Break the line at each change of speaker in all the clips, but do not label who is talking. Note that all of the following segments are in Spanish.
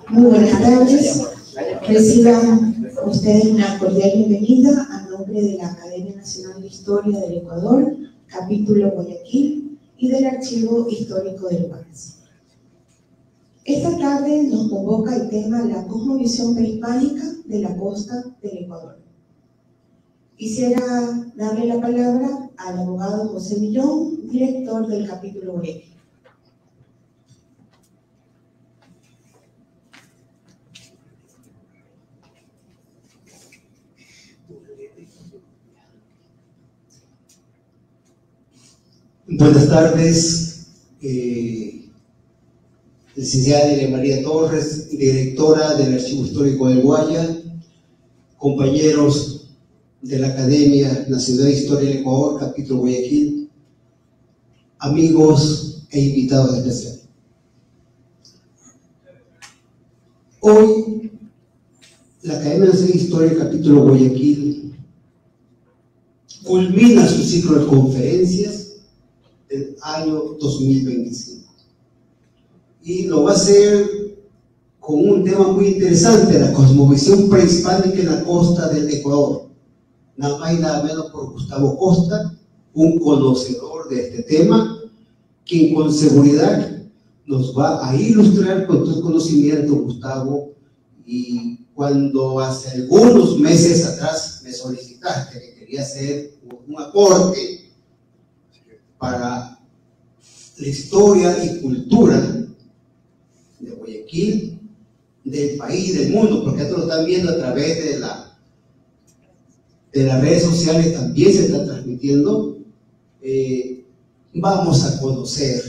Muy buenas tardes. Reciban ustedes una cordial bienvenida a nombre de la Academia Nacional de Historia del Ecuador, capítulo Guayaquil, y del Archivo Histórico del Guayas. Esta tarde nos convoca el tema La cosmovisión prehispánica de la costa del Ecuador. Quisiera darle la palabra al abogado José Millón, director del capítulo Guayaquil.
Buenas tardes, licenciada Elia María Torres, directora del Archivo Histórico del Guaya, compañeros de la Academia Nacional de Historia del Ecuador, capítulo Guayaquil, amigos e invitados especiales. Hoy, la Academia Nacional de Historia del capítulo Guayaquil culmina su ciclo de conferencias del año 2025 y lo va a hacer con un tema muy interesante: la cosmovisión prehispánica en la costa del Ecuador, nada más y nada menos por Gustavo Costa, un conocedor de este tema, quien con seguridad nos va a ilustrar con tus conocimientos, Gustavo. Y cuando hace algunos meses atrás me solicitaste que quería hacer un aporte para la historia y cultura de Guayaquil, del país, del mundo, porque esto lo están viendo a través de las redes sociales, también se está transmitiendo. Vamos a conocer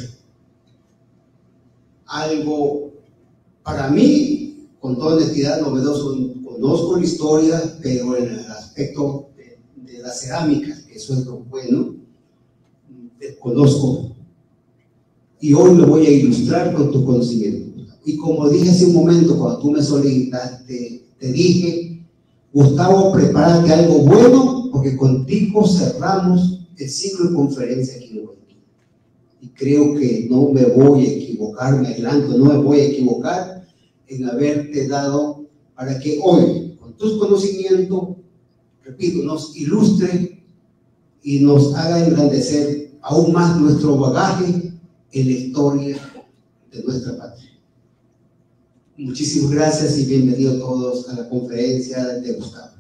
algo, para mí, con toda honestidad, novedoso. Conozco la historia, pero en el aspecto de la cerámica, que eso es lo bueno, desconozco, y hoy lo voy a ilustrar con tu conocimiento. Y como dije hace un momento, cuando tú me solicitaste, te dije: Gustavo, prepárate algo bueno, porque contigo cerramos el ciclo de conferencia aquí en Guayaquil. Y creo que no me voy a equivocar, me adelanto, no me voy a equivocar en haberte dado para que hoy, con tus conocimientos, repito, nos ilustre y nos haga engrandecer aún más nuestro bagaje en la historia de nuestra patria. Muchísimas gracias y bienvenidos todos a la conferencia de Gustavo.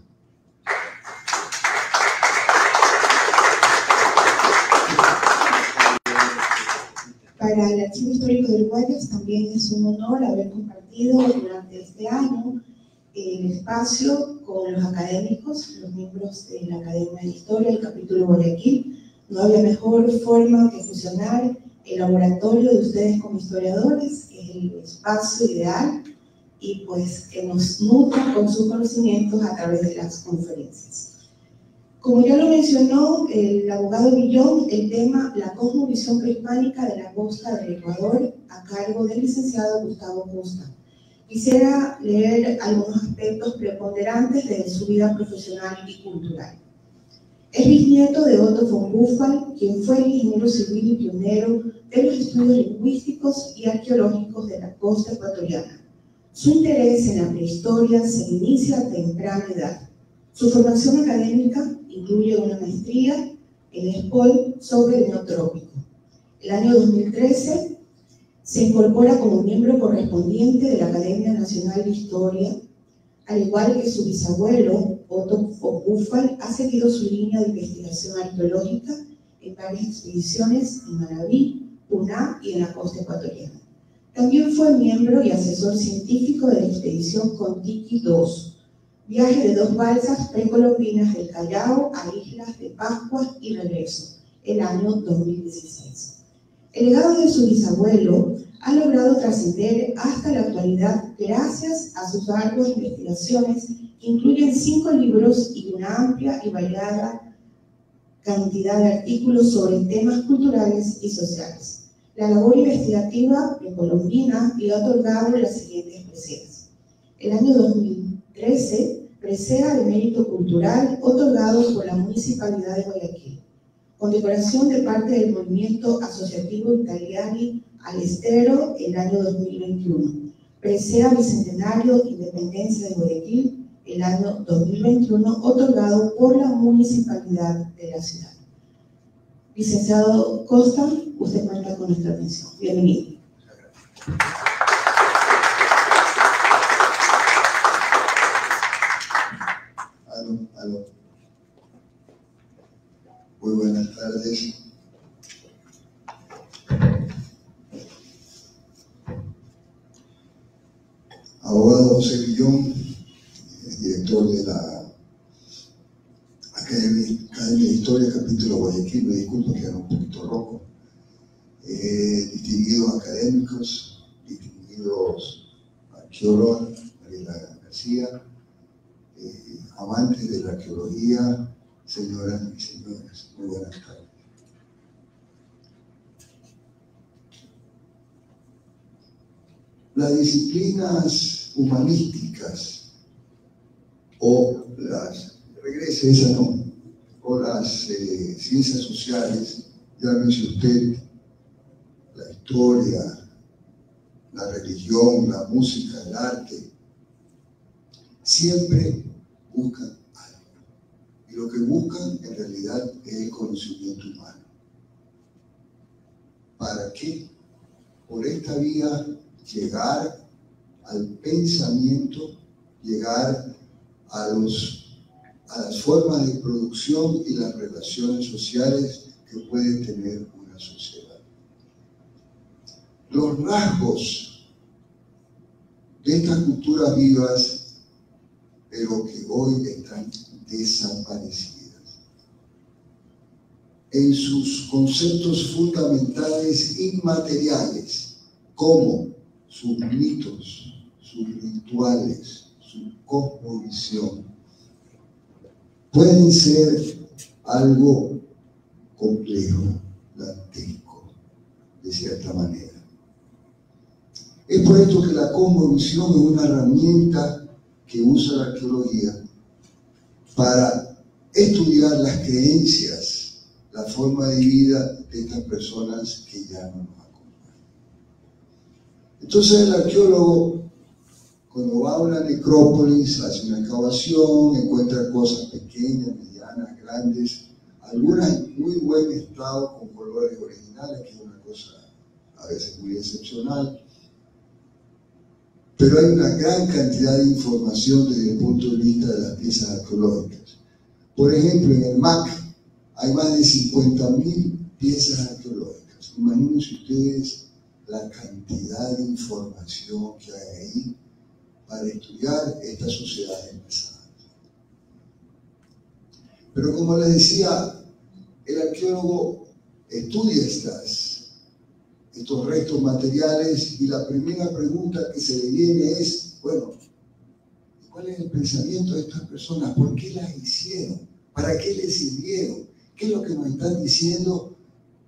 Para el Archivo Histórico del Guayas también es un honor haber compartido durante este año el espacio con los académicos, los miembros de la Academia de Historia, el capítulo Guayaquil. No había mejor forma que fusionar el laboratorio de ustedes como historiadores, que es el espacio ideal, y pues que nos nutran con sus conocimientos a través de las conferencias. Como ya lo mencionó el abogado Millón, el tema La cosmovisión prehispánica de la costa del Ecuador, a cargo del licenciado Gustavo Costa. Quisiera leer algunos aspectos preponderantes de su vida profesional y cultural. Es bisnieto de Otto von Buchwald, quien fue el ingeniero civil y pionero de los estudios lingüísticos y arqueológicos de la costa ecuatoriana. Su interés en la prehistoria se inicia a temprana edad. Su formación académica incluye una maestría en ESPOL sobre el Neotrópico. El año 2013 se incorpora como miembro correspondiente de la Academia Nacional de Historia. Al igual que su bisabuelo, Otto von Buchwald, ha seguido su línea de investigación arqueológica en varias expediciones en Manabí, Puná y en la costa ecuatoriana. También fue miembro y asesor científico de la expedición Contiki-II, viaje de 2 balsas precolombinas del Callao a Islas de Pascua y regreso, el año 2016. El legado de su bisabuelo ha logrado trascender hasta la actualidad gracias a sus arduas investigaciones que incluyen 5 libros y una amplia y variada cantidad de artículos sobre temas culturales y sociales. La labor investigativa precolombina le ha otorgado las siguientes preseas. El año 2013, presea de mérito cultural otorgado por la Municipalidad de Guayaquil. Condecoración de parte del Movimiento Asociativo Italiani al Estero el año 2021. Presea Bicentenario Independencia de Guayaquil el año 2021, otorgado por la Municipalidad de la ciudad. Licenciado Costa, usted cuenta con nuestra atención. Bienvenido.
Aló. Muy buenas tardes. Abogado José Villón, director de la Academia de Historia, capítulo Guayaquil, me disculpo que era un poquito rojo. Distinguidos académicos, distinguidos arqueólogos, Mariela García, amantes de la arqueología, señoras y señores, muy buenas tardes. Las disciplinas humanísticas o las, regrese esa no, o las ciencias sociales, llámese usted la historia, la religión, la música, el arte, siempre buscan algo. Y lo que buscan en realidad es el conocimiento humano. ¿Para qué? Por esta vía llegar al pensamiento, llegar a las formas de producción y las relaciones sociales que puede tener una sociedad. Los rasgos de estas culturas vivas, pero que hoy están desaparecidas, en sus conceptos fundamentales inmateriales, como sus mitos, sus rituales, su cosmovisión, pueden ser algo complejo, dantesco, de cierta manera. Es por esto que la cosmovisión es una herramienta que usa la arqueología para estudiar las creencias, la forma de vida de estas personas que ya no nos acompañan. Entonces el arqueólogo, cuando va a una necrópolis, hace una excavación, encuentra cosas pequeñas, medianas, grandes, algunas en muy buen estado con colores originales, que es una cosa a veces muy excepcional, pero hay una gran cantidad de información desde el punto de vista de las piezas arqueológicas. Por ejemplo, en el MAC hay más de 50.000 piezas arqueológicas. Imagínense ustedes la cantidad de información que hay ahí para estudiar estas sociedades pasadas. Pero como les decía, el arqueólogo estudia estos restos materiales y la primera pregunta que se le viene es, bueno, ¿cuál es el pensamiento de estas personas? ¿Por qué las hicieron? ¿Para qué les sirvieron? ¿Qué es lo que nos están diciendo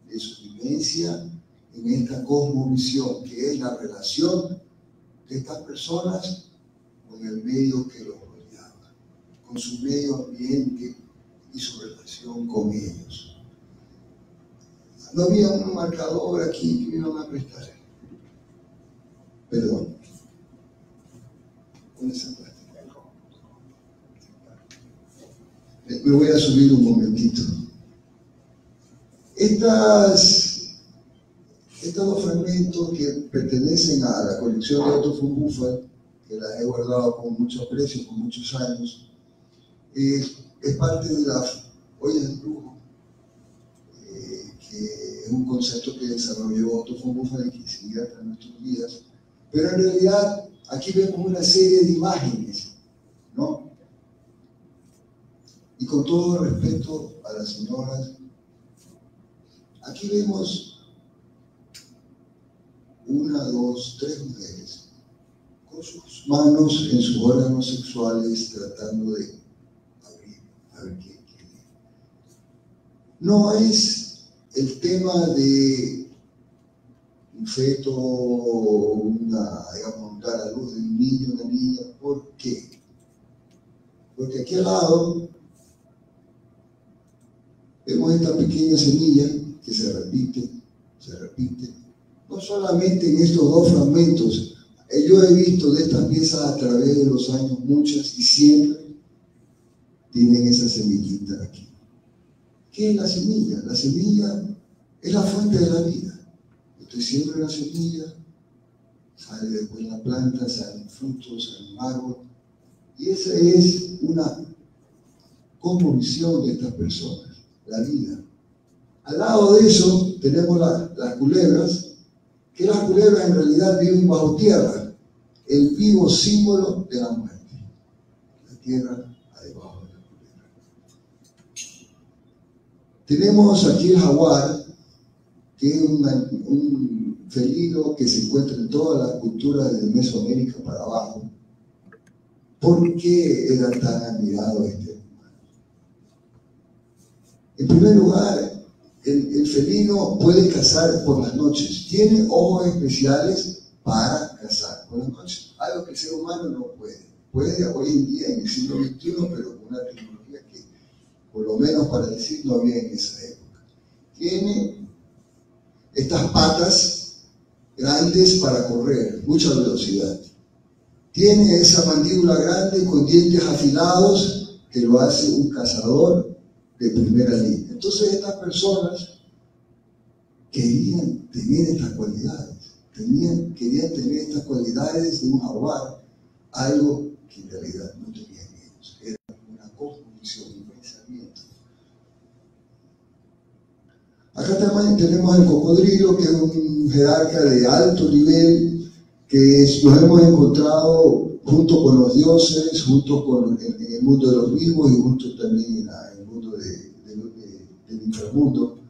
de su vivencia en esta cosmovisión, que es la relación de estas personas con el medio que los rodeaba, con su medio ambiente y su relación con ellos? No había un marcador aquí que me iban a prestar. Perdón. ¿Dónde se puede? Me voy a subir un momentito. Estos dos fragmentos que pertenecen a la colección de Otto von Buchwald, que las he guardado con mucho aprecio, con muchos años, es parte de las ollas de flujo, que es un concepto que desarrolló Otto von Buchwald y que sigue hasta nuestros días. Pero en realidad aquí vemos una serie de imágenes, ¿no? Y con todo respeto a las señoras, aquí vemos 1, 2, 3 mujeres con sus manos en sus órganos sexuales tratando de abrir, a ver qué. No es el tema de un feto, dar a luz de un niño, una niña. ¿Por qué? Porque aquí al lado vemos esta pequeña semilla que se repite, no solamente en estos dos fragmentos. Yo he visto de estas piezas a través de los años muchas y siempre tienen esa semillita aquí. ¿Qué es la semilla? La semilla es la fuente de la vida. Usted siembra la semilla, sale después la planta, salen frutos, sale un árbol. Y esa es una cosmovisión de estas personas, la vida. Al lado de eso tenemos las culebras, que las culebras en realidad viven bajo tierra, el vivo símbolo de la muerte. La tierra debajo de la culebra. Tenemos aquí el jaguar, que es un felino que se encuentra en toda la cultura de Mesoamérica para abajo. ¿Por qué era tan admirado este animal? En primer lugar, el felino puede cazar por las noches. Tiene ojos especiales para cazar por las noches. Algo que el ser humano no puede. Puede hoy en día, en el siglo XXI, pero con una tecnología que, por lo menos para decir, no había en esa época. Tiene estas patas grandes para correr, mucha velocidad. Tiene esa mandíbula grande con dientes afilados que lo hace un cazador de primera línea. Entonces estas personas querían tener estas cualidades, querían tener estas cualidades de un jaguar, algo que en realidad no tenían ellos, era una cosmovisión, un pensamiento. Acá también tenemos el cocodrilo, que es un jerarca de alto nivel, que nos hemos encontrado junto con los dioses, junto con en el mundo de los vivos y junto también en el mundo del inframundo,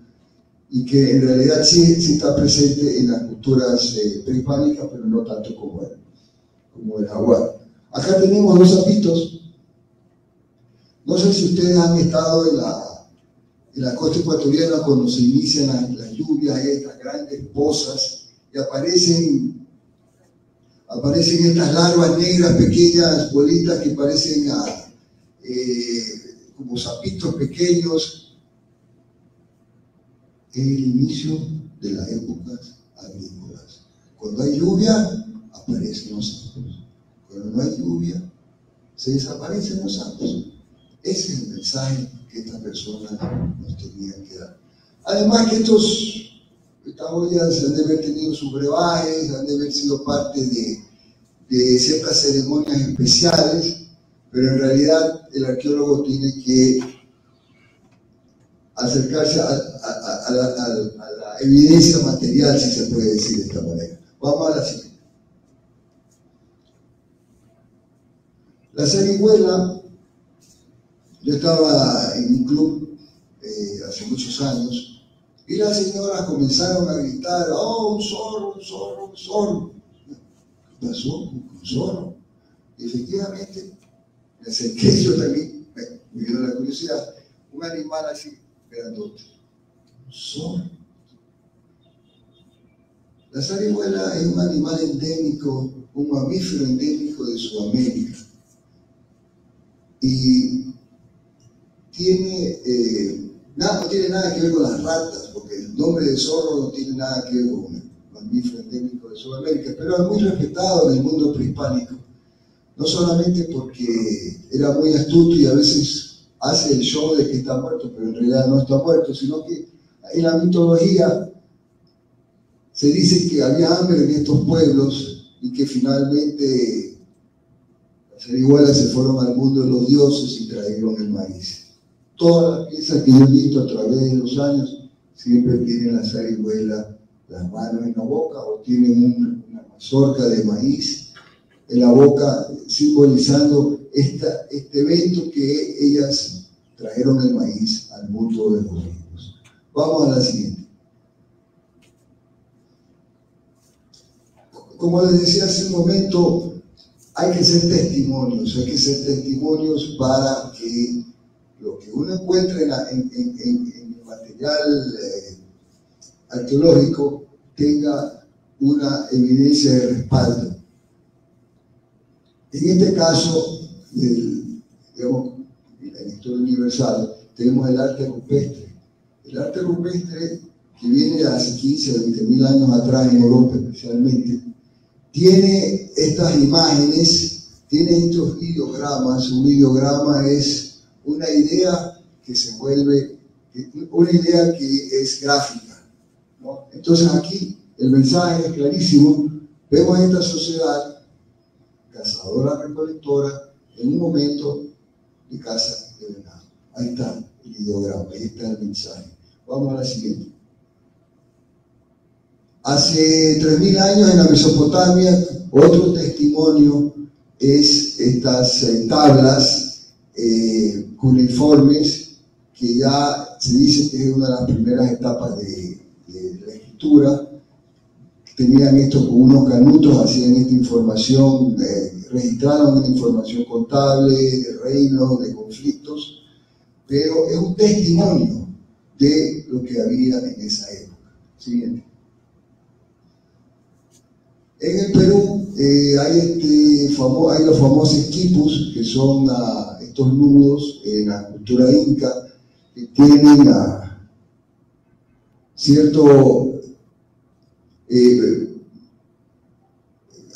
y que en realidad sí está presente en las culturas prehispánicas, pero no tanto como el jaguar. Acá tenemos dos sapitos. No sé si ustedes han estado en la costa ecuatoriana cuando se inician las lluvias, hay estas grandes pozas y aparecen estas larvas negras, pequeñas bolitas que parecen como sapitos pequeños. Es el inicio de las épocas agrícolas. Cuando hay lluvia, aparecen los sapos. Cuando no hay lluvia, se desaparecen los sapos. Ese es el mensaje que estas personas nos tenían que dar. Además que estas ollas han de haber tenido sus brebajes, han de haber sido parte de ciertas ceremonias especiales, pero en realidad el arqueólogo tiene que acercarse a la evidencia material, si se puede decir de esta manera. Vamos a la siguiente. La zarigüela, yo estaba en un club hace muchos años y las señoras comenzaron a gritar: ¡oh, un zorro, un zorro, un zorro! ¿Qué pasó? ¿Un zorro? Y efectivamente, me acerqué yo también, me dio la curiosidad, un animal así grandote, un zorro. La zarigüela es un animal endémico, un mamífero endémico de Sudamérica. Y no tiene nada que ver con las ratas, porque el nombre de zorro no tiene nada que ver con el mamífero endémico de Sudamérica, pero es muy respetado en el mundo prehispánico, no solamente porque era muy astuto y a veces hace el show de que está muerto, pero en realidad no está muerto, sino que en la mitología se dice que había hambre en estos pueblos y que finalmente las zarigüelas se fueron al mundo de los dioses y trajeron el maíz. Todas las piezas que yo he visto a través de los años siempre tienen la zarigüela las manos en la boca o tienen una mazorca de maíz en la boca, simbolizando este evento que ellas trajeron el maíz al mundo de los vivos. Vamos a la siguiente. Como les decía hace un momento, hay que ser testimonios para que lo que uno encuentra en el material arqueológico tenga una evidencia de respaldo. En este caso, digamos, en la historia universal, tenemos el arte rupestre. El arte rupestre, que viene de hace 15 o 20 mil años atrás en Europa especialmente, tiene estas imágenes, tiene estos ideogramas. Un ideograma es una idea que se vuelve, una idea que es gráfica, ¿no? Entonces aquí el mensaje es clarísimo. Vemos esta sociedad cazadora-recolectora en un momento de caza de venado. Ahí está el ideograma, ahí está el mensaje. Vamos a la siguiente. Hace 3000 años en la Mesopotamia, otro testimonio es estas tablas cuneiformes, que ya se dice que es una de las primeras etapas de la escritura. Tenían esto con unos canutos, hacían esta información, registraron una información contable de reinos, de conflictos, pero es un testimonio de lo que había en esa época. Siguiente. En el Perú hay los famosos quipus, que son estos nudos en la cultura inca, que tienen cierto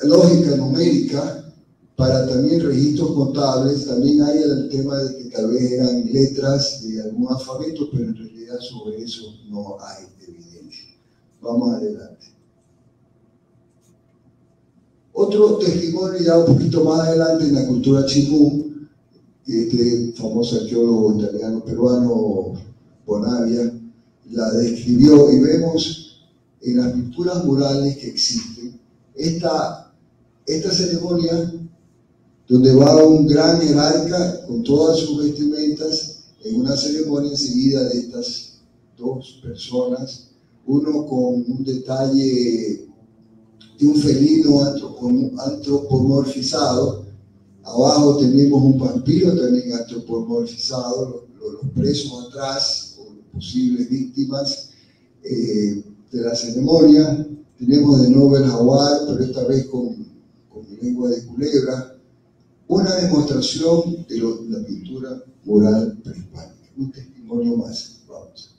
lógica numérica para también registros contables. También hay el tema de que tal vez eran letras de algún alfabeto, pero en realidad sobre eso no hay evidencia. Vamos adelante. Otro testimonio ya un poquito más adelante en la cultura chimú, este famoso arqueólogo italiano peruano Bonavia la describió, y vemos en las pinturas murales que existen esta ceremonia donde va un gran jerarca con todas sus vestimentas en una ceremonia enseguida de estas dos personas, uno con un detalle de un felino antropomorfizado. Abajo tenemos un vampiro también antropomorfizado, los presos atrás, o posibles víctimas de la ceremonia. Tenemos de nuevo el jaguar, pero esta vez con lengua de culebra. Una demostración de la pintura mural prehispánica. Un testimonio más. Vamos.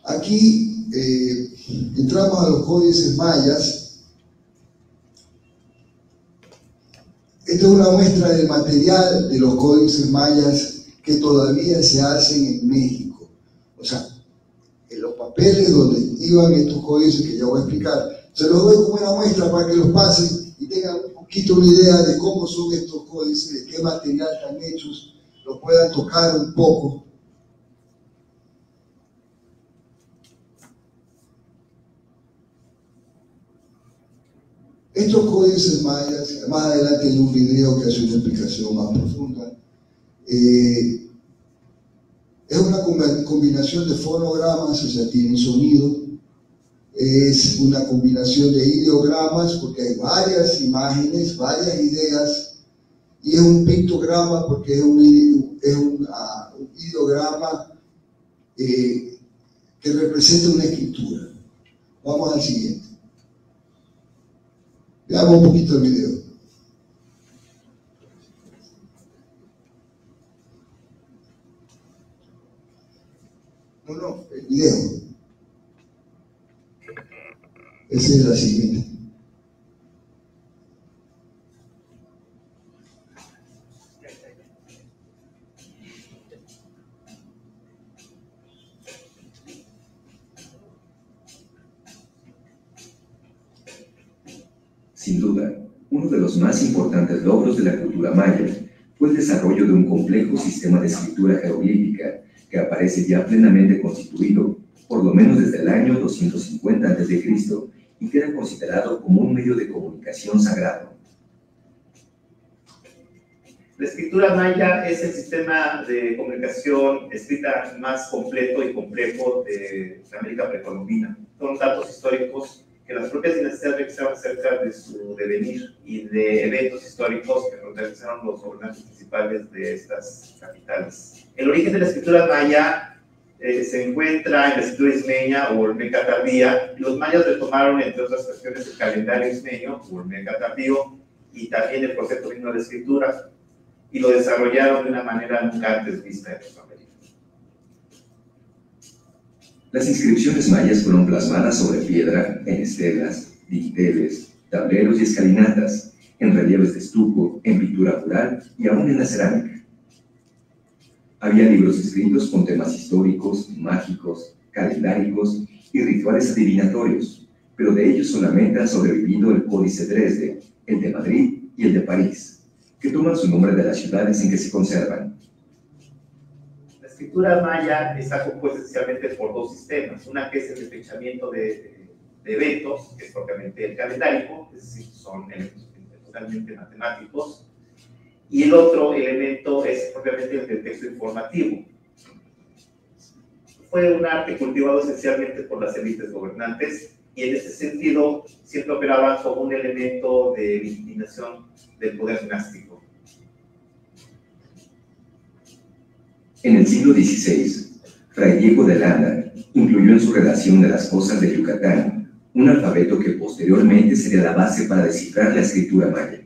Aquí entramos a los códices mayas. Esta es una muestra del material de los códices mayas que todavía se hacen en México. O sea, en los papeles donde iban estos códices, que ya voy a explicar, se los doy como una muestra para que los pasen y tengan un poquito una idea de cómo son estos códices, de qué material están hechos, lo puedan tocar un poco. Estos códices mayas, más adelante hay un video que hace una explicación más profunda, es una combinación de fonogramas, o sea, tienen sonido, es una combinación de ideogramas, porque hay varias imágenes, varias ideas, y es un pictograma, porque es un ideograma que representa una escritura. Vamos al siguiente. Veamos un poquito el video. No, el video. Esa es la siguiente.
Sin duda, uno de los más importantes logros de la cultura maya fue el desarrollo de un complejo sistema de escritura jeroglífica que aparece ya plenamente constituido, por lo menos desde el año 250 a.C., y queda considerado como un medio de comunicación sagrado.
La escritura maya es el sistema de comunicación escrita más completo y complejo de América precolombina. Son datos históricos que las propias dinastías revisaron acerca de su devenir y de eventos históricos que protagonizaron los gobernantes principales de estas capitales. El origen de la escritura maya se encuentra en la escritura ismeña o olmeca tardía. Los mayas retomaron, entre otras cuestiones, el calendario ismeño o olmeca tardío y también el concepto mismo de la escritura. y lo desarrollaron de una manera nunca antes vista en Mesoamérica.
Las inscripciones mayas fueron plasmadas sobre piedra, en estelas, dinteles, tableros y escalinatas, en relieves de estuco, en pintura mural y aún en la cerámica. Había libros escritos con temas históricos, mágicos, calendáricos y rituales adivinatorios, pero de ellos solamente han sobrevivido el Códice Dresde, el de Madrid y el de París, que toman su nombre de las ciudades en que se conservan.
La escritura maya está compuesta esencialmente por dos sistemas, una que es el fechamiento de eventos, que es propiamente el calendárico, es decir, son elementos totalmente matemáticos, y el otro elemento es propiamente el del texto informativo. Fue un arte cultivado esencialmente por las élites gobernantes, y en ese sentido siempre operaba como un elemento de legitimación del poder dinástico.
En el siglo XVI, Fray Diego de Landa incluyó en su redacción de las cosas de Yucatán un alfabeto que posteriormente sería la base para descifrar la escritura maya.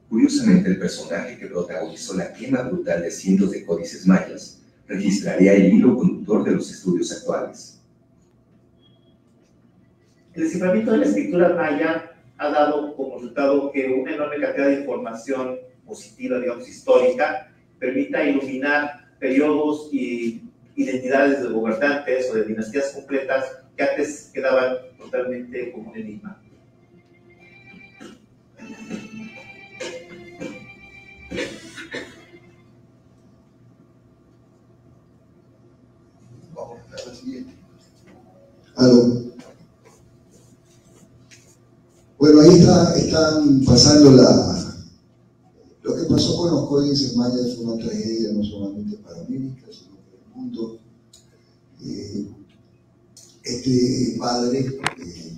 Curiosamente, el personaje que protagonizó la quema brutal de cientos de códices mayas registraría el hilo conductor de los estudios actuales.
El desciframiento de la escritura maya ha dado como resultado que una enorme cantidad de información positiva, digamos, histórica, permita iluminar periodos y identidades de gobernantes o de dinastías completas que antes quedaban totalmente como un enigma.
Vamos a la siguiente. Aló. Bueno, ahí están pasando lo que pasó con los códices mayas. Fue una tragedia no solamente para América, sino para el mundo. Este padre,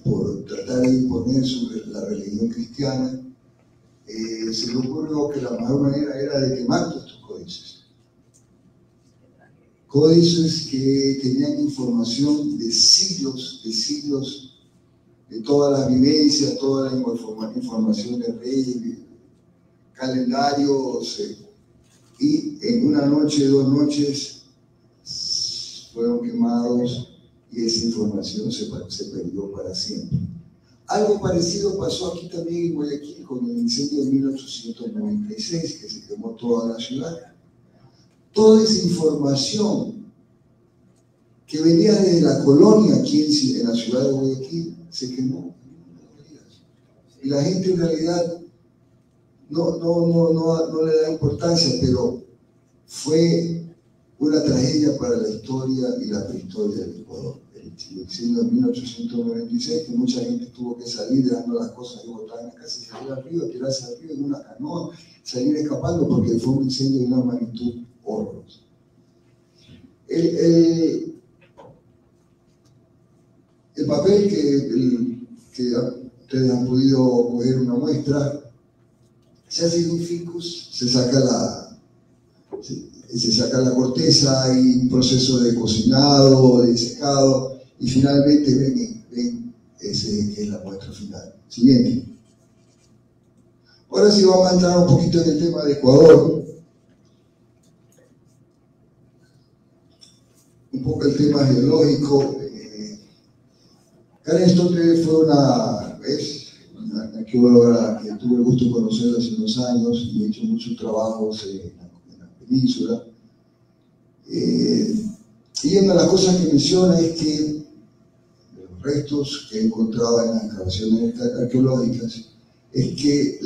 por tratar de imponer la religión cristiana, se le ocurrió que la mejor manera era de quemar todos estos códices. Códices que tenían información de siglos, de todas las vivencias, toda la información de reyes, calendarios, y en una noche, 2 noches, fueron quemados y esa información se perdió para siempre. Algo parecido pasó aquí también en Guayaquil con el incendio de 1896, que se quemó toda la ciudad. Toda esa información que venía de la colonia aquí en la ciudad de Guayaquil se quemó. Y la gente en realidad no le da importancia, pero fue una tragedia para la historia y la prehistoria del Ecuador. El incendio de 1896, que mucha gente tuvo que salir dejando las cosas que botaban en la casa y salir al río, tirarse al río en una canoa, salir escapando porque fue un incendio de una magnitud horrorosa. El papel que ustedes han podido coger una muestra, se hace un ficus, se saca la corteza, hay un proceso de cocinado, de secado, y finalmente ven ese que es la muestra final. Siguiente. Ahora sí vamos a entrar un poquito en el tema de Ecuador. Un poco el tema geológico. Karen Stotte fue una arqueóloga que tuve el gusto de conocer hace unos años y he hecho muchos trabajos en la península. Y una de las cosas que menciona es que de los restos que he encontrado en las excavaciones arqueológicas es que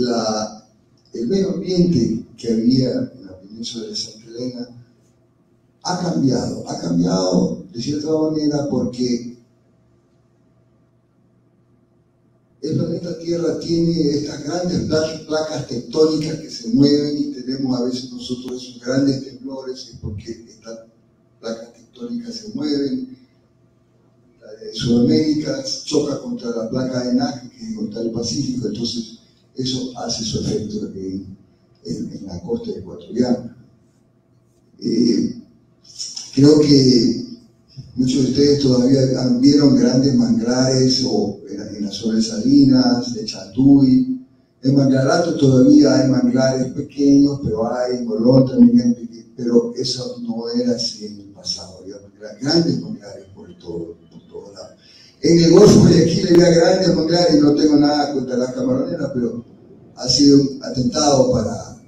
el medio ambiente que había en la península de Santa Elena ha cambiado de cierta manera porque el planeta Tierra tiene estas grandes placas tectónicas que se mueven y tenemos a veces nosotros esos grandes temblores, es porque estas placas tectónicas se mueven. La de Sudamérica choca contra la placa de NAC, que es contra el Pacífico, entonces eso hace su efecto en la costa ecuatoriana. Creo que muchos de ustedes todavía vieron grandes manglares en la zona de Salinas, de Chanduy, En Manglarato todavía hay manglares pequeños, pero hay en Colón también hay pequeños, pero eso no era así en el pasado. Había grandes manglares por todos lados. En el Golfo de Guayaquil había grandes manglares, y no tengo nada contra las camaroneras, pero ha sido un atentado para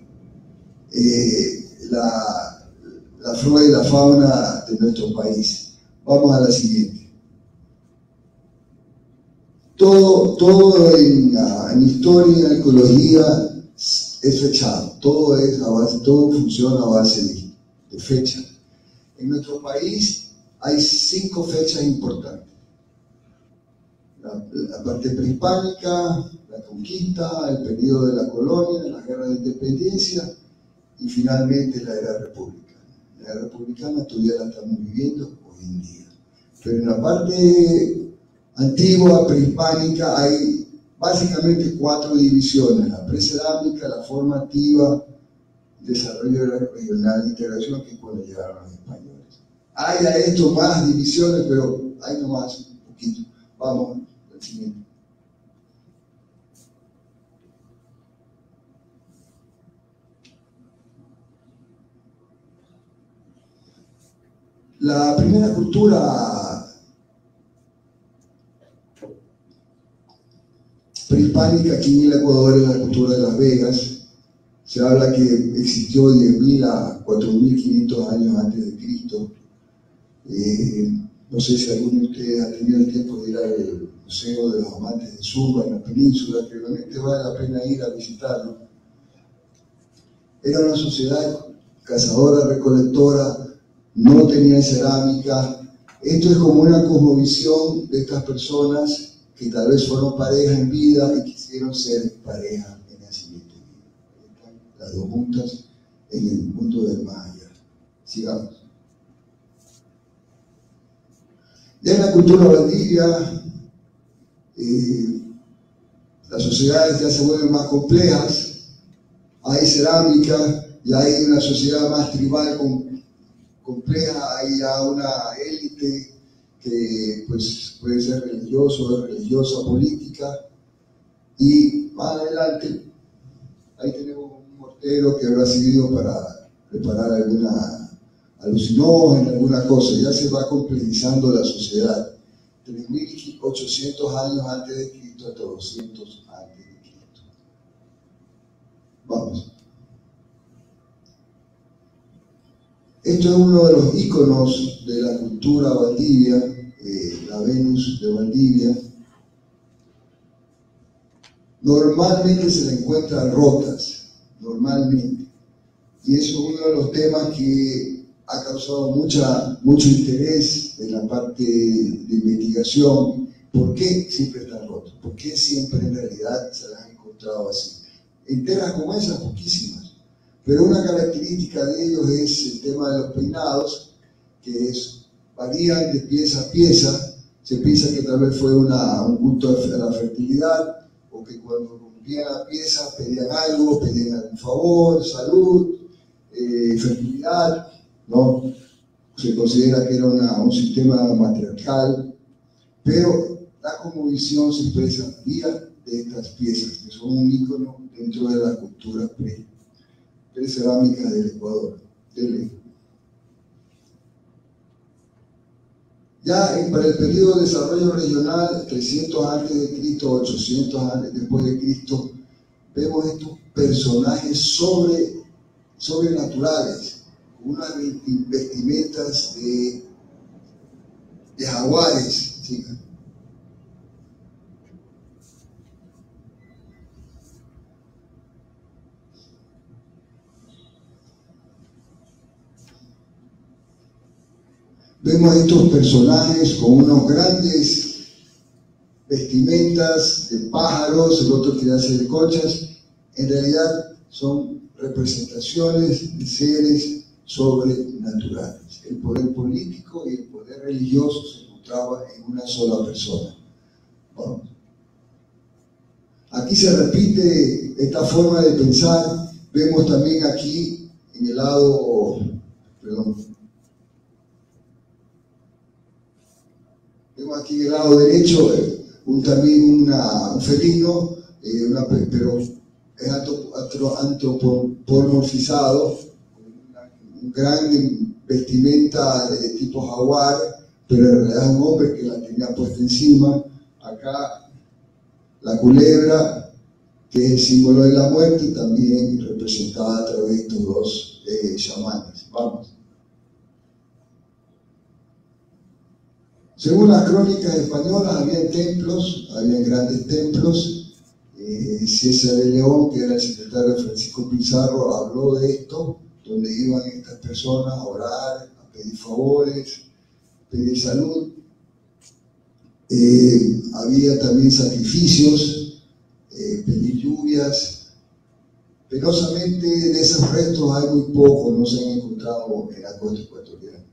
la flora y la fauna de nuestro país. Vamos a la siguiente. Todo en historia, en ecología, es fechado. Todo funciona a base de fecha. En nuestro país hay 5 fechas importantes. La parte prehispánica, la conquista, el periodo de la colonia, la guerra de independencia y finalmente la era republicana. La era republicana todavía la estamos viviendo hoy en día. Pero en la parte antigua, prehispánica, hay básicamente 4 divisiones: la precerámica, la formativa, desarrollo regional, integración, que es cuando llegaron los españoles. Hay a esto más divisiones, pero hay nomás un poquito. Vamos al siguiente. La primera cultura prehispánica aquí en el Ecuador es la cultura de Las Vegas. Se habla que existió 10.000 a 4.500 años antes de Cristo. No sé si alguno de ustedes ha tenido el tiempo de ir al Museo de los Amantes de Sumba en la península, que realmente vale la pena ir a visitarlo. Era una sociedad cazadora-recolectora, no tenían cerámica. Esto es como una cosmovisión de estas personas que tal vez fueron pareja en vida y quisieron ser pareja en la siguiente vida. Están las dos juntas en el mundo del más allá. Sigamos. Ya en la cultura Valdivia, las sociedades ya se vuelven más complejas, hay cerámica, ya hay una sociedad más tribal compleja, hay ya una élite que pues, puede ser religioso, religiosa, política, y más adelante ahí tenemos un mortero que habrá servido para preparar alguna alucinógena, alguna cosa. Ya se va complejizando la sociedad. 3.800 años antes de Cristo hasta 200 antes de Cristo. Vamos. Esto es uno de los íconos de la cultura Valdivia, la Venus de Valdivia. Normalmente se la encuentran rotas, normalmente. Y eso es uno de los temas que ha causado mucho interés en la parte de investigación. ¿Por qué siempre están rotos? ¿Por qué siempre en realidad se las han encontrado así? Enteras como esas, poquísimas. Pero una característica de ellos es el tema de los peinados, que varían de pieza a pieza. Se piensa que tal vez fue un culto a la fertilidad, o que cuando rompían la pieza pedían algo, pedían algún favor, salud, fertilidad, ¿no? Se considera que era un sistema matriarcal, pero la cosmovisión se expresa vía de estas piezas, que son un ícono dentro de la cultura precerámica del Ecuador. Ya para el periodo de desarrollo regional, 300 antes de Cristo, 800 antes después de Cristo, vemos estos personajes sobrenaturales, unas vestimentas de jaguares, ¿sí? Vemos estos personajes con unos grandes vestimentas de pájaros, el otro que hace de conchas. En realidad son representaciones de seres sobrenaturales. El poder político y el poder religioso se encontraban en una sola persona. Vamos. Aquí se repite esta forma de pensar. Vemos también aquí en el lado, vemos aquí en el lado derecho también un felino, pero es antropomorfizado, un gran vestimenta de tipo jaguar, pero en realidad es un hombre que la tenía puesta encima. Acá la culebra, que es el símbolo de la muerte, también representada a través de estos dos chamanes. Vamos. Según las crónicas españolas, había templos, había grandes templos. César de León, que era el secretario de Francisco Pizarro, habló de esto, donde iban estas personas a orar, a pedir favores, pedir salud. Había también sacrificios, pedir lluvias. Penosamente de esos restos hay muy poco, no se han encontrado en la costa ecuatoriana.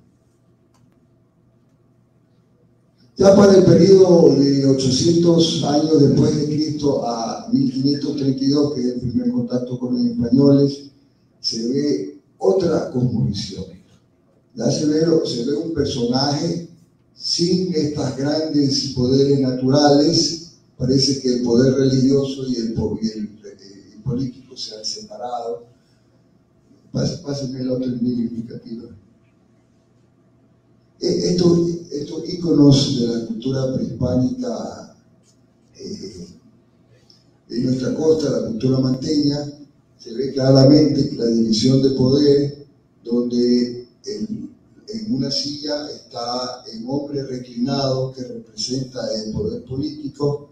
Ya para el periodo de 800 años después de Cristo a 1532, que es el primer contacto con los españoles, se ve otra cosmovisión. Ya se ve un personaje sin estos grandes poderes naturales. Parece que el poder religioso y el político se han separado. Pásenme el otro indicativo. Estos íconos de la cultura prehispánica de nuestra costa, la cultura manteña, se ve claramente la división de poder, donde en una silla está el hombre reclinado que representa el poder político,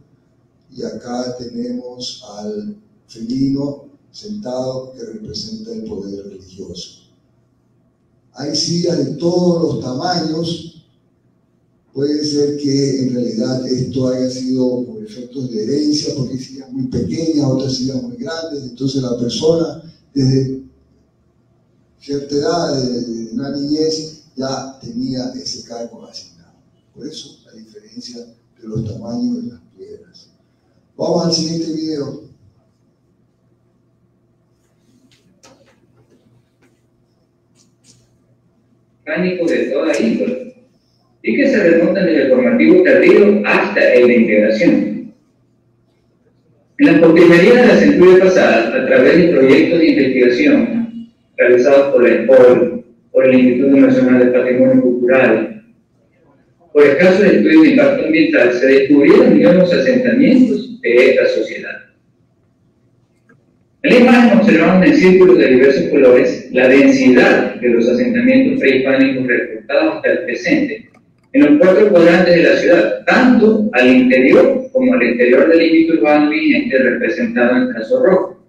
y acá tenemos al felino sentado que representa el poder religioso. Hay sillas de todos los tamaños. Puede ser que en realidad esto haya sido por efectos de herencia, porque hay sillas muy pequeñas, otras sillas muy grandes. Entonces la persona desde cierta edad, desde una niñez, ya tenía ese cargo asignado. Por eso la diferencia de los tamaños de las piedras. Vamos al siguiente video.
De toda índole, y que se remontan desde el formativo tardío hasta el de integración. En la postrimería de la centuria pasada, a través de proyectos de investigación realizados por la ESPOL, por el Instituto Nacional de Patrimonio Cultural, por el caso de estudio de impacto ambiental, se descubrieron nuevos asentamientos de esta sociedad. En la imagen observamos en círculos de diversos colores la densidad de los asentamientos prehispánicos reportados hasta el presente en los 4 cuadrantes de la ciudad, tanto al interior como al exterior del límite urbano vigente representado en trazo rojo.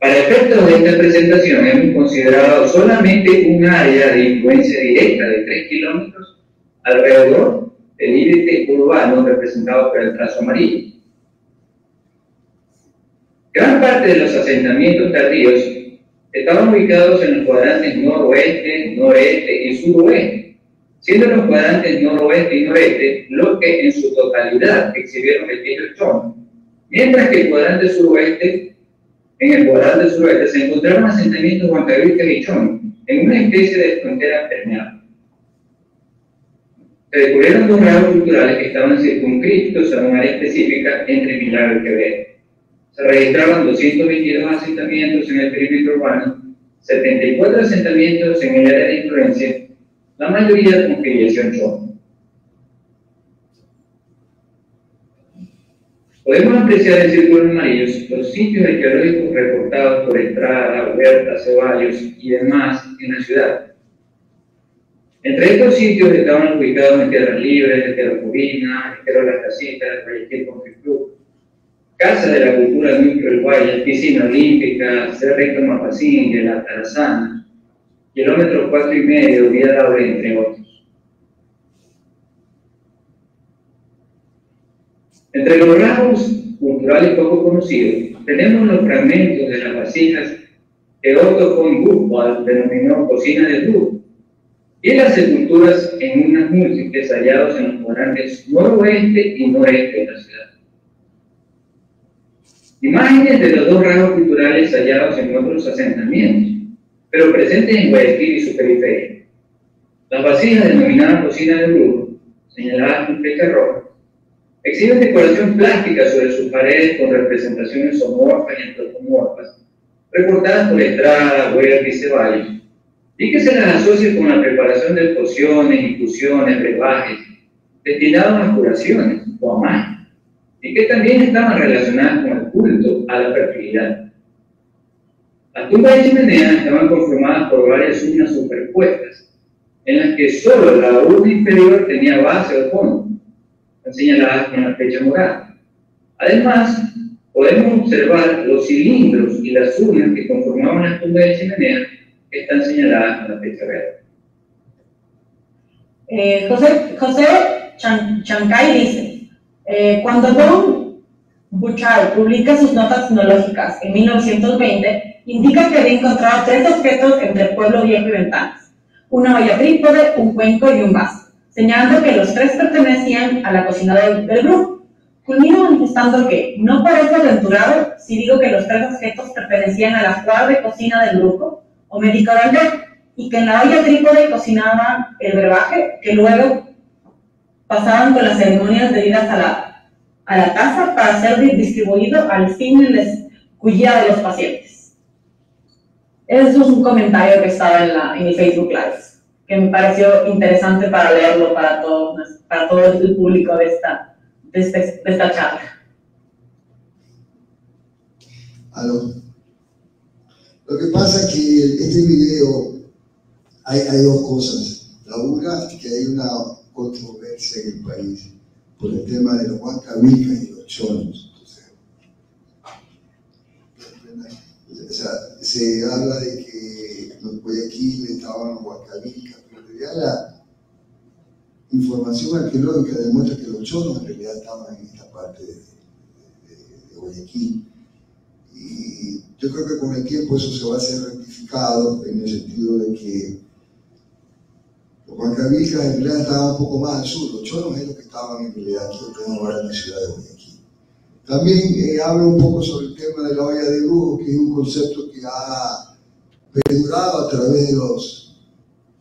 Para efectos de esta presentación hemos considerado solamente un área de influencia directa de 3 kilómetros alrededor del límite urbano representado por el trazo amarillo. Gran parte de los asentamientos tardíos estaban ubicados en los cuadrantes noroeste, noreste y suroeste, siendo los cuadrantes noroeste y noreste los que en su totalidad exhibieron el viejo chón, mientras que en el cuadrante suroeste se encontraron asentamientos huancahuicas y chón, en una especie de frontera permeable. Se descubrieron 2 rasgos culturales que estaban circunscritos a un área específica entre Milagro y Quevedo. Se registraban 222 asentamientos en el perímetro urbano, 74 asentamientos en el área de influencia, la mayoría con filiación chón. Podemos apreciar en círculos amarillos los sitios arqueológicos reportados por Estrada, Huerta, Ceballos y demás en la ciudad. Entre estos sitios estaban ubicados en Tierras Libres, Estero Cubina, Estero Las Casitas, Guayaquil Country Club, Casa de la Cultura Núcleo del Guayas, Piscina Olímpica, Cerrito Mapacín, de la Tarazana, kilómetro 4,5, Vía Laura, entre otros. Entre los rasgos culturales poco conocidos, tenemos los fragmentos de las vasijas que Otto von Buchwald denominó cocina de luz, y las sepulturas en unas múltiples hallados en los cuadrantes noroeste y noreste de la ciudad. Imágenes de los 2 rasgos culturales hallados en otros asentamientos, pero presentes en Guayaquil y su periferia. Las vasijas denominadas cocina de brujo, señaladas con flecha roja, Exhiben decoración plástica sobre sus paredes con representaciones zoomorfas y antropomorfas, recortadas por Estrada, Huerta y Ceballos, y que se las asocia con la preparación de pociones, infusiones, brebajes, destinados a curaciones o a magia, y que también estaban relacionadas con el culto a la fertilidad. Las tumbas de chimenea estaban conformadas por varias urnas superpuestas, en las que solo la urna inferior tenía base o fondo, señaladas con la flecha morada. Además, podemos observar los cilindros y las urnas que conformaban las tumbas de chimenea que están señaladas con la flecha verde.
José Chancay dice, cuando Don Bouchard publica sus notas etnológicas en 1920, indica que había encontrado 3 objetos entre el pueblo viejo y ventanas: una olla trípode, un cuenco y un vaso, señalando que los 3 pertenecían a la cocina del grupo. Culmino manifestando que no parece aventurado si digo que los 3 objetos pertenecían a la cuadra de cocina del grupo o médico del albergue, y que en la olla trípode cocinaban el brebaje que luego pasaban con las ceremonias debidas a la taza para ser distribuido al fin en la escullida de los pacientes. Ese es un comentario que estaba en mi Facebook Live, que me pareció interesante para leerlo para todo el público de esta charla.
Aló. Lo que pasa es que este video hay 2 cosas. La una, que hay una controversia en el país por el tema de los huancavicas y los chonos. O sea, se habla de que los Guayaquil estaban los huancavicas, pero en realidad la información arqueológica demuestra que los chonos en realidad estaban en esta parte de Guayaquil. Y yo creo que con el tiempo eso se va a hacer rectificado en el sentido de que los huancavicas en realidad estaban un poco más al sur, los chonos es lo que estaban en realidad aquí ahora en la ciudad de Guayaquil. También hablo un poco sobre el tema de la olla de brujo, que es un concepto que ha perdurado a través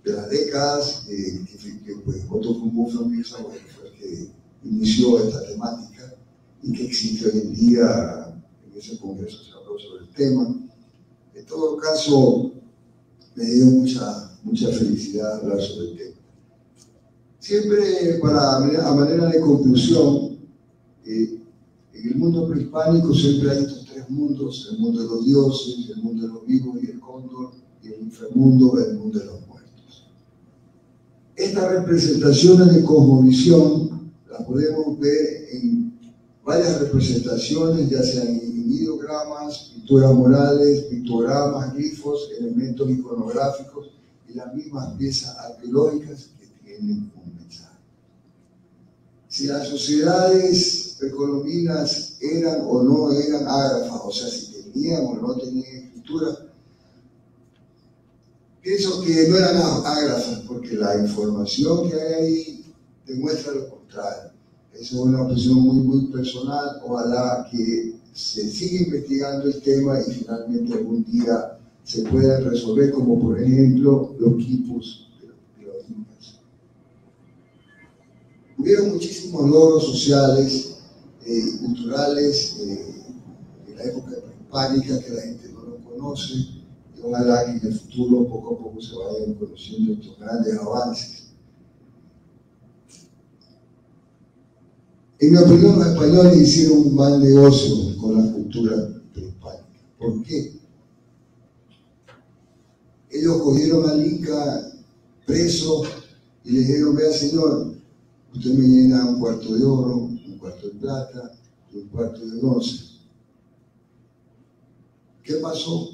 de las décadas, que pues, Otto von Buchwald fue el que inició esta temática y que existe hoy en día. En ese congreso se habló sobre el tema. En todo caso, me dio mucha felicidad hablar sobre el tema. Siempre, a manera de conclusión, en el mundo prehispánico siempre hay estos 3 mundos: el mundo de los dioses, el mundo de los vivos y el cóndor, y el inframundo, el mundo de los muertos. Estas representaciones de cosmovisión las podemos ver en varias representaciones, ya sean en ideogramas, pinturas murales, pictogramas, glifos, elementos iconográficos y las mismas piezas arqueológicas que tienen un mensaje. Si las sociedades precolombinas eran o no eran ágrafas, o sea, si tenían o no tenían escritura, pienso que no eran ágrafas, porque la información que hay ahí demuestra lo contrario. Esa es una opinión muy personal. Ojalá que se siga investigando el tema y finalmente algún día se pueda resolver, como por ejemplo los quipus de los incas. Hubieron muchísimos logros sociales y culturales en la época prehispánica que la gente no lo conoce, y ojalá que en el futuro poco a poco se vayan conociendo estos grandes avances. En mi opinión, los españoles hicieron un mal negocio con la cultura prehispánica. ¿Por qué? Ellos cogieron al Inca preso y le dijeron: vea, señor, usted me llena un cuarto de oro, un cuarto de plata y un cuarto de bronce. ¿Qué pasó?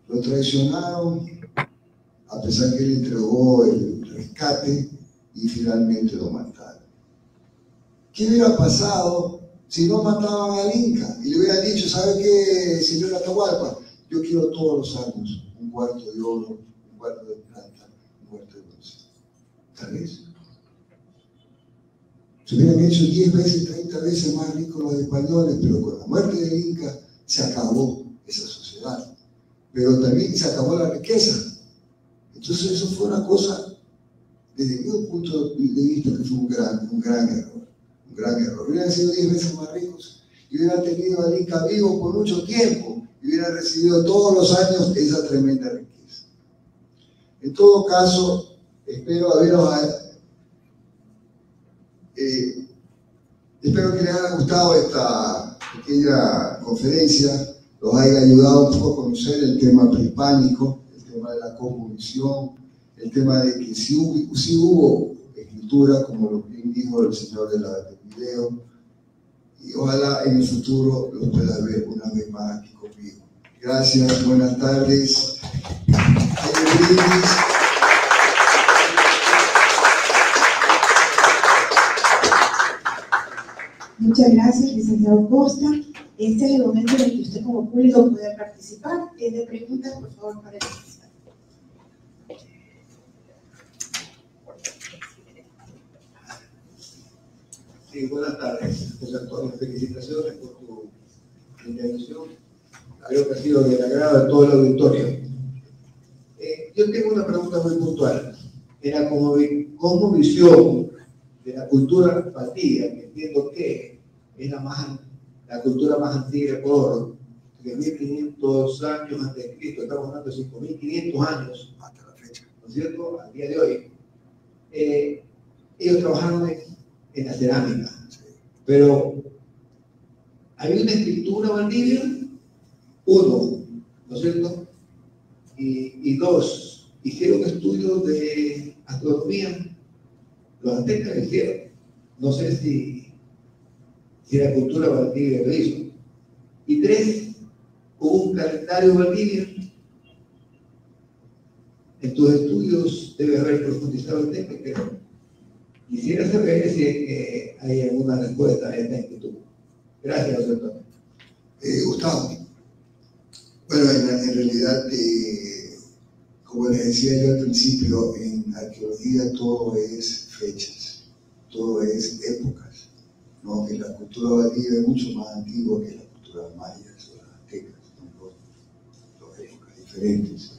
Lo traicionaron, a pesar que él entregó el rescate, y finalmente lo mataron. ¿Qué hubiera pasado si no mataban al Inca y le hubieran dicho: ¿sabe qué, señor Atahualpa? Yo quiero todos los años un cuarto de oro, un cuarto de plata, un cuarto de bronce? Tal vez se hubieran hecho 10 veces, 30 veces más ricos los españoles, pero con la muerte del Inca se acabó esa sociedad. Pero también se acabó la riqueza. Entonces eso fue una cosa, desde mi punto de vista, que fue un gran error. un gran error. Hubieran sido 10 veces más ricos y hubieran tenido al Inca vivo por mucho tiempo y hubieran recibido todos los años esa tremenda riqueza. En todo caso, espero espero que les haya gustado esta pequeña conferencia, los haya ayudado un poco a conocer el tema prehispánico, el tema de la cosmovisión, el tema de que sí hubo escritura, como lo bien dijo el señor del video, y ojalá en el futuro los pueda ver una vez más aquí conmigo. Gracias, buenas tardes.
Muchas gracias, licenciado Costa. Este es el momento en el que usted como público puede participar. ¿Tiene preguntas, por favor, para el licenciado?
Sí, buenas tardes. José Antonio, felicitaciones por tu intervención. Creo que ha sido del agrado de todo el auditorio. Yo tengo una pregunta muy puntual. En la cosmovisión de la cultura patía, que entiendo que es la cultura más antigua de Ecuador, 3.500 años antes de Cristo, estamos hablando de 5.500 años hasta la fecha, ¿no es cierto? Al día de hoy. Ellos trabajaron en la cerámica, pero hay una escritura Valdivia, uno, ¿no es cierto? Y dos, hicieron estudios de astronomía, los aztecas lo hicieron, no sé si la cultura Valdivia lo hizo. Y tres, hubo un calendario Valdivia. En tus estudios debes haber profundizado el tema, pero quisiera saber si hay alguna respuesta a esta inquietud. Gracias, doctor.
Gustavo. Bueno, en realidad, como les decía yo al principio, en arqueología todo es fechas, todo es épocas, ¿no? Que la cultura Valdivia es mucho más antigua que la cultura maya o las aztecas, son dos épocas diferentes.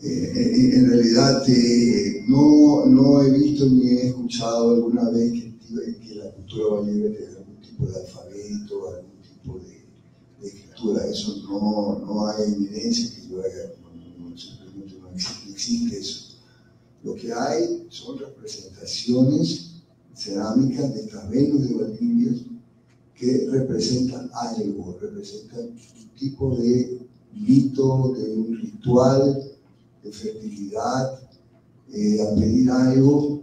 En realidad no he visto ni he escuchado alguna vez que la cultura Valdivia tenga algún tipo de alfabeto, algún tipo de escritura. Eso no hay evidencia que yo haya, simplemente no existe eso. Lo que hay son representaciones cerámicas de tabelos de Valdivia que representan algo, representan un tipo de mito, de un ritual de fertilidad, a pedir algo,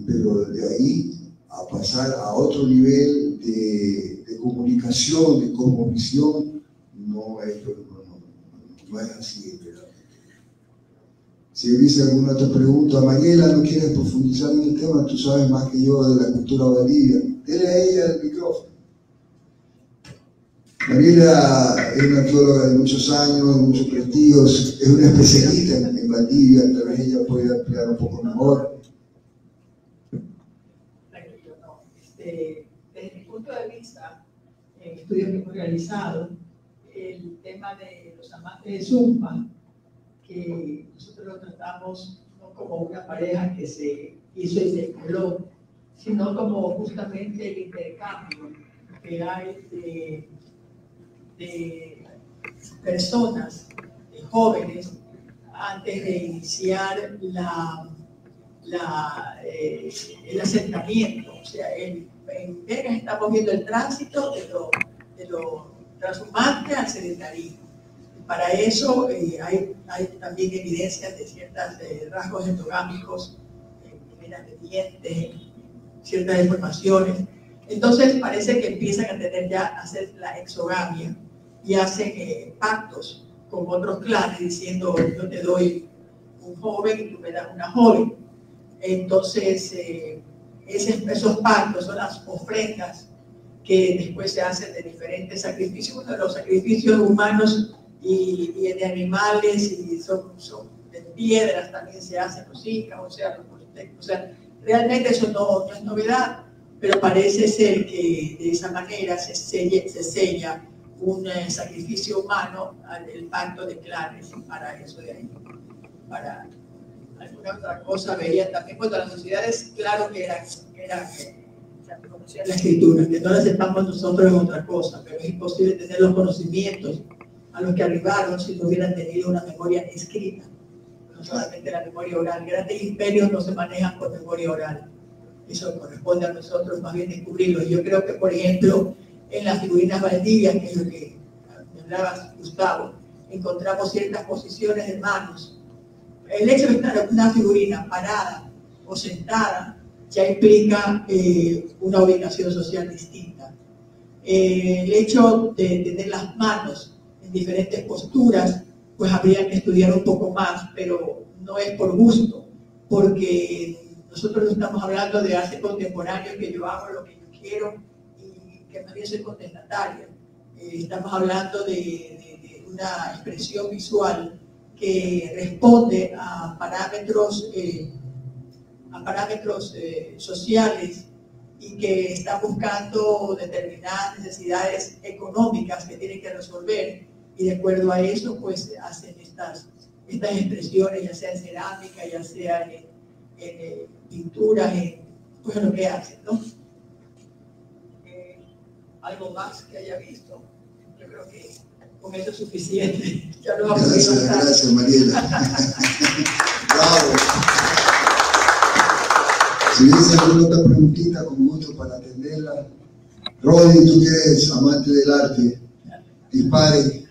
pero de ahí a pasar a otro nivel de comunicación, de cosmovisión, no es así, ¿verdad? Si hubiese alguna otra pregunta, Mariela, ¿no quieres profundizar en el tema? Tú sabes más que yo de la cultura Valdivia. Dele a ella el micrófono. Mariela es una arqueóloga de muchos años, de muchos prestigio, es una especialista en Valdivia, tal vez ella puede ampliar un poco mejor.
Tranquilo, no. Desde mi punto de vista, en estudios que hemos realizado, el tema de los amantes de Zumba, que nosotros lo tratamos no como una pareja que se hizo y se coló, sino como justamente el intercambio que hay de personas, de jóvenes, antes de iniciar el asentamiento. O sea, en Vegas estamos viendo el tránsito de lo transhumante al sedentarismo. Para eso hay también evidencias de ciertos rasgos endogámicos, minas de dientes, ciertas deformaciones. Entonces parece que empiezan a tener ya a hacer la exogamia y hacen pactos con otros clanes diciendo yo te doy un joven y tú me das una joven. Entonces esos pactos son las ofrendas que después se hacen de diferentes sacrificios. Bueno, los sacrificios humanos y de animales y son de piedras también se hacen los incas, o sea, realmente eso no es novedad, pero parece ser que de esa manera se sella un sacrificio humano al pacto de clanes para eso de ahí. Para alguna otra cosa vería también, bueno, las sociedades claro que eran manera que se conocía la escritura, que no la aceptamos nosotros es otra cosa, pero es imposible tener los conocimientos a los que arribaron si no hubieran tenido una memoria escrita, no solamente la memoria oral. Grandes imperios no se manejan con memoria oral, eso corresponde a nosotros más bien descubrirlo. Yo creo que, por ejemplo, en las figurinas Valdivia, que es lo que me hablabas, Gustavo, encontramos ciertas posiciones de manos. El hecho de estar una figurina parada o sentada ya implica una ubicación social distinta. El hecho de tener las manos en diferentes posturas, pues habría que estudiar un poco más, pero no es por gusto, porque nosotros no estamos hablando de arte contemporáneo, que yo hago lo que yo quiero y que más bien soy contestataria. Estamos hablando de una expresión visual que responde a parámetros sociales y que está buscando determinadas necesidades económicas que tienen que resolver, y de acuerdo a eso pues hacen estas expresiones, ya sea en cerámica, ya sea en pinturas, pues lo que hacen, ¿no? Algo más que haya visto, yo creo que con eso es suficiente. Ya lo vamos a ver.
Gracias, Mariela. Bravo. Si hubiese alguna otra preguntita, con gusto para atenderla. Roddy, tú que eres amante del arte, dispare.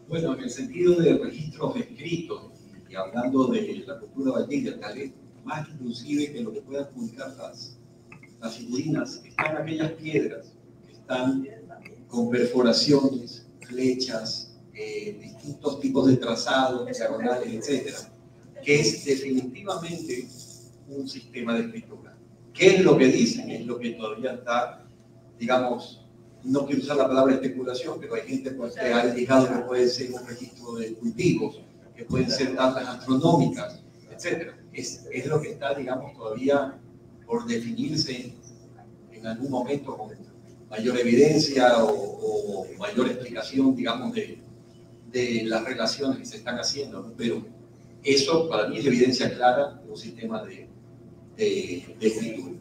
Bueno, en el sentido de registros escritos, y hablando de la cultura Valdivia, tal vez más inclusive que lo que puedan publicar las figurinas, están aquellas piedras que están con perforaciones, flechas, distintos tipos de trazados, diagonales, etc., que es definitivamente un sistema de escritura. ¿Qué es lo que dicen? Es lo que todavía está, digamos, no quiero usar la palabra especulación, pero hay gente pues, que ha indicado que puede ser un registro de cultivos, que pueden ser datas astronómicas, etc. Es lo que está, digamos, todavía por definirse en algún momento con mayor evidencia o mayor explicación, digamos, de las relaciones que se están haciendo, ¿no? Pero eso para mí es evidencia clara de un sistema de escritura.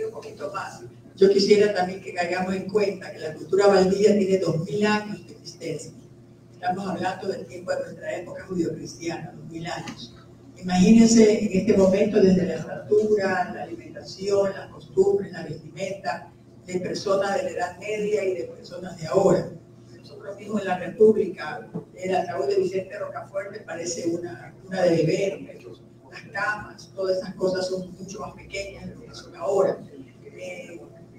Un poquito más. Yo quisiera también que caigamos en cuenta que la cultura Valdivia tiene 2000 años de existencia. Estamos hablando del tiempo de nuestra época judio-cristiana, 2000 años. Imagínense en este momento desde la estatura, la alimentación, las costumbres, la vestimenta de personas de la Edad Media y de personas de ahora. Nosotros mismos en la República, el ataúd de Vicente Rocafuerte parece una de beber, las camas, todas esas cosas son mucho más pequeñas de lo que son ahora.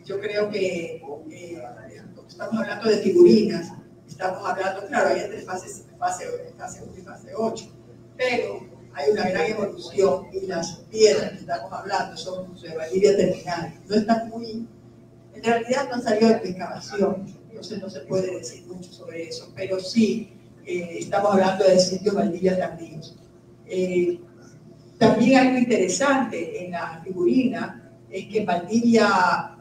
Yo creo que estamos hablando de figurinas, estamos hablando, claro, hay entre fase 1 y fase 8, pero hay una gran evolución y las piedras que estamos hablando son de Valdivia terminal. No están muy, en realidad no han salido de excavación, entonces no se puede decir mucho sobre eso, pero sí estamos hablando de sitios Valdivia tardíos. También algo interesante en la figurina es que en Valdivia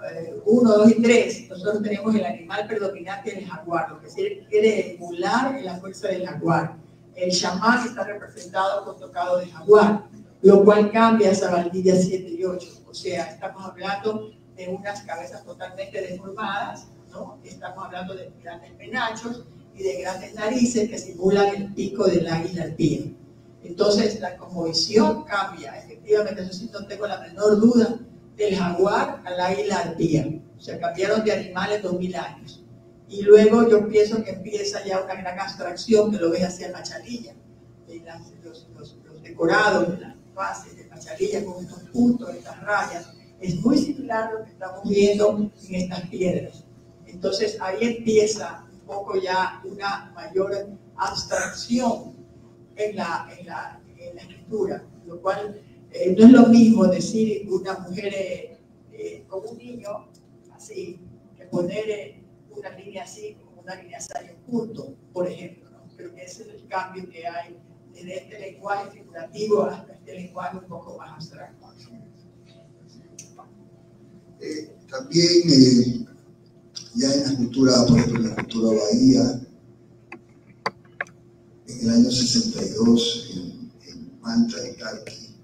1, 2 y 3 nosotros tenemos el animal predominante del jaguar, lo que quiere emular la fuerza del jaguar. El chamán está representado con tocado de jaguar, lo cual cambia esa Valdivia 7 y 8. O sea, estamos hablando de unas cabezas totalmente deformadas, ¿no? Estamos hablando de grandes penachos y de grandes narices que simulan el pico del águila arpía. Entonces, la cosmovisión cambia, efectivamente, eso sí no tengo la menor duda, del jaguar al águila arpía. O sea, cambiaron de animales 2000 años. Y luego yo pienso que empieza ya una gran abstracción que lo ves hacia Machalilla, los decorados de las fases de Machalilla con estos puntos, estas rayas, es muy similar a lo que estamos viendo en estas piedras. Entonces ahí empieza un poco ya una mayor abstracción en la escritura, lo cual no es lo mismo decir una mujer con un niño así, que poner una línea así, como una línea así, un punto, por ejemplo, ¿no? Creo que ese es el cambio que hay desde este lenguaje figurativo hasta este lenguaje un poco más abstracto.
También ya en la cultura, por ejemplo, en la cultura bahía, en el año 62, en Manta de Carqui,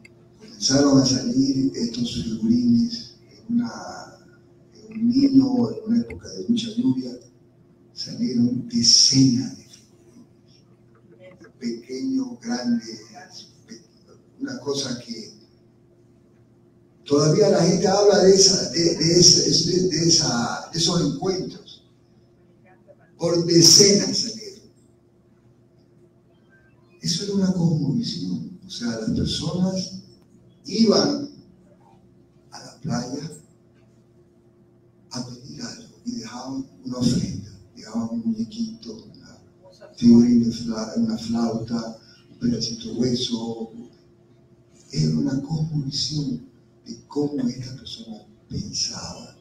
empezaron a salir estos figurines en un niño, en una época de mucha lluvia, salieron decenas de figurines, pequeños, grandes, una cosa que todavía la gente habla de esos encuentros. Por decenas salieron. Eso era una cosmovisión. O sea, las personas iban a la playa a pedir algo y dejaban una ofrenda, dejaban un muñequito, una figurina, una flauta, un pedacito de hueso. Era una cosmovisión de cómo esta persona pensaba,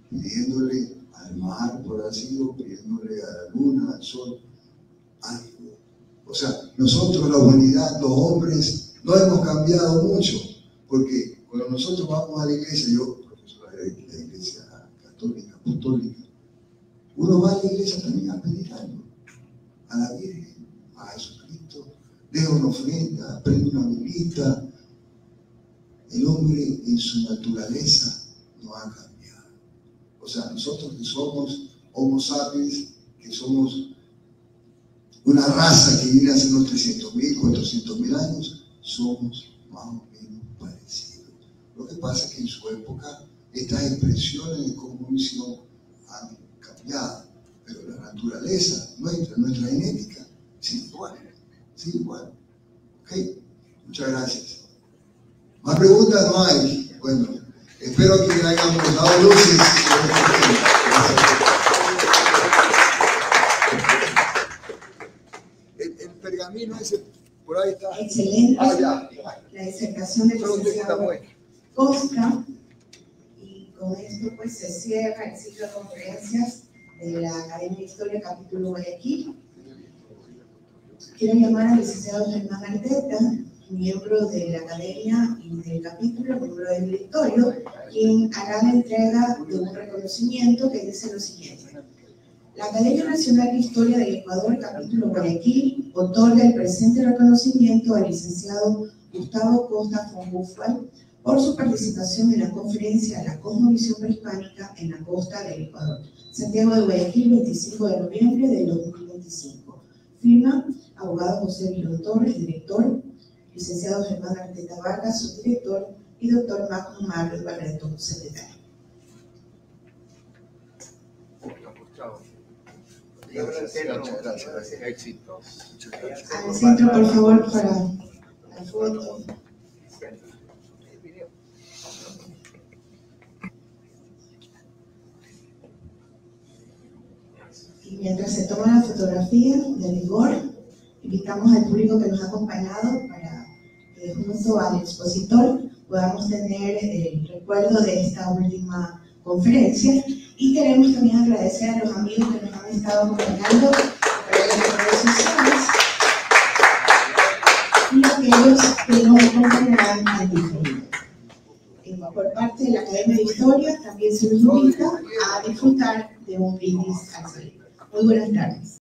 pidiéndole al mar, por así, o pidiéndole a la luna, al sol, algo. O sea, nosotros, la humanidad, los hombres, no hemos cambiado mucho, porque cuando nosotros vamos a la iglesia, yo, profesor de la iglesia católica, apostólica, uno va a la iglesia también a pedir algo, a la Virgen, a Jesucristo, deja una ofrenda, prende una velita. El hombre en su naturaleza no ha cambiado. O sea, nosotros que somos Homo sapiens, que somos una raza que viene hace unos 300.000, 400.000 años, somos más o menos parecidos. Lo que pasa es que en su época estas expresiones de cosmovisión han cambiado, pero la naturaleza nuestra genética, sí igual, sí igual. ¿Ok? Muchas gracias. Más preguntas no hay. Bueno, espero que hayamos dado luces. El pergamino ese, por ahí está.
Excelente.
Ya.
La disertación del licenciado Costa. Y con esto pues se cierra el ciclo de conferencias de la Academia de Historia capítulo Guayaquil. Quiero llamar al licenciado Germán Arteta, miembro de la Academia y del capítulo, miembro del directorio, quien hará la entrega de un reconocimiento que dice lo siguiente. La Academia Nacional de Historia del Ecuador, capítulo Guayaquil, otorga el presente reconocimiento al licenciado Gustavo Costa von Buchwald por su participación en la conferencia La Cosmovisión Prehispánica en la costa del Ecuador. Santiago de Guayaquil, 25 de noviembre de 2025. Firma, abogado José Vilón Torres, director, licenciado Germán Arteta Vargas, subdirector, y doctor Magno Mario Barreto, secretario.
Muchas gracias.
Éxitos.
Al centro, por favor, para la foto. Y mientras se toma la fotografía de rigor, invitamos al público que nos ha acompañado para que junto al expositor podamos tener el recuerdo de esta última conferencia, y queremos también agradecer a los amigos que nos han estado acompañando en las redes sociales y a aquellos que nos acompañarán al diferido. Por parte de la Academia de Historia también se nos invita a disfrutar de un brindis al salir. Muy buenas tardes.